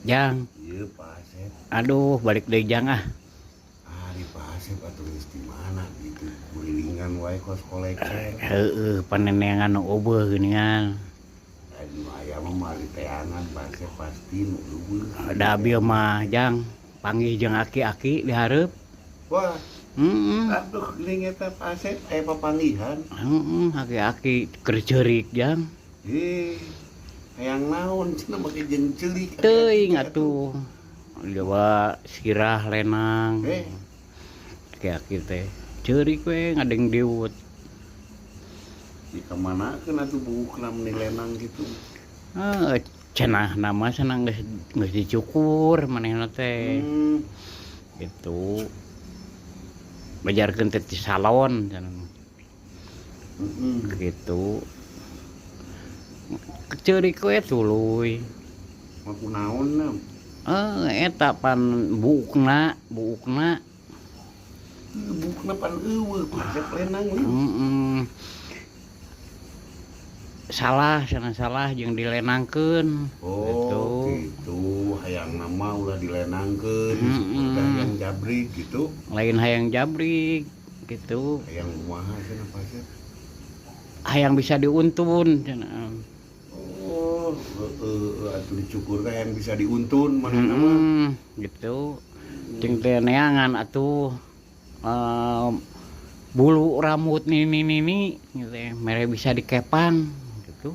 Jang, Iya Pak Asep. aduh balik deui Jang ah. Di Pak Asep atuh geus di mana gitu. Gulingan wae kos kolecer. Heueuh panenengan nu eueuh geuningan. Anu aya mah mali teangan Pak Asep pasti nu eueuh. Da abieu mah Jang, panggih jeung aki-aki di hareup. Wah, Heeh. aduh geuning eta Pak Asep papanggihan. Heeh, aki-aki keur ceurik Jang. Hayang naon cenah make jeung ceulik. Teuing atuh. Jawa sirah lenang. Aki-aki teh ceurik we ngadeng diut. Di kamanakeun atuh buukna meni lenang gitu. Cenah nama cenah geus dicukur manehna teh. Gitu. Bajarkeun teh di salon cenah. Gitu. Ceurik we tuluy. Mah kunaon nam? Eta pan buukna. Buukna pan eueuh Pak Asep lenang we. Salah jeung dilenangkeun. Oh, gitu. Hayang nama ulah dilenangkeun, udah yang jabrik gitu. Lain hayang jabrik gitu. Hayang kumaha cenah Pak Asep? Hayang bisa diuntun cenah. Oh, atuh dicukur hayang bisa diuntun manehna mah. Gitu. Jeung teh neangan atuh bulu rambut nini gitu mere bisa dikepang gitu.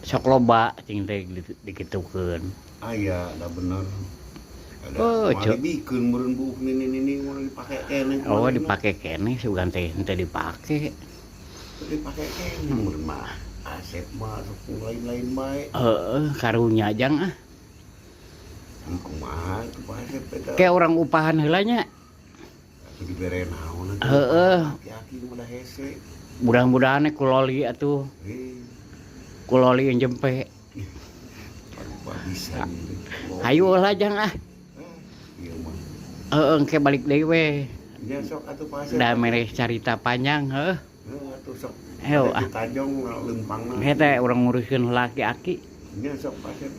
Sok loba cing teh dikitukeun. Aya da bener. Ada dibikeun meureun buuk nini mun dipake keneh. Oh, dipake keneh sugan teh henteu dipake. Dipake keneh meureun mah. Asep mah sok lain-lain bae. Karunya Jang ah. Kumaha tuh Pak Asep eta? Kayak orang upahan heula nya. Atuh dibere naon atuh? Aki-aki mah da hese. Mudah-mudahan kuloli atuh. Kuloli yang jempe. Bisa. Hayu lah Jang ah. Ieu mah. Engke balik deui we. Ya sok atuh Pak Asep. Da mere carita panjang heuh. Atuh sok. Ayo ah. Tajong leumpangna. Eta urang nguruskeun laki-aki. Ya sok Pak Asep.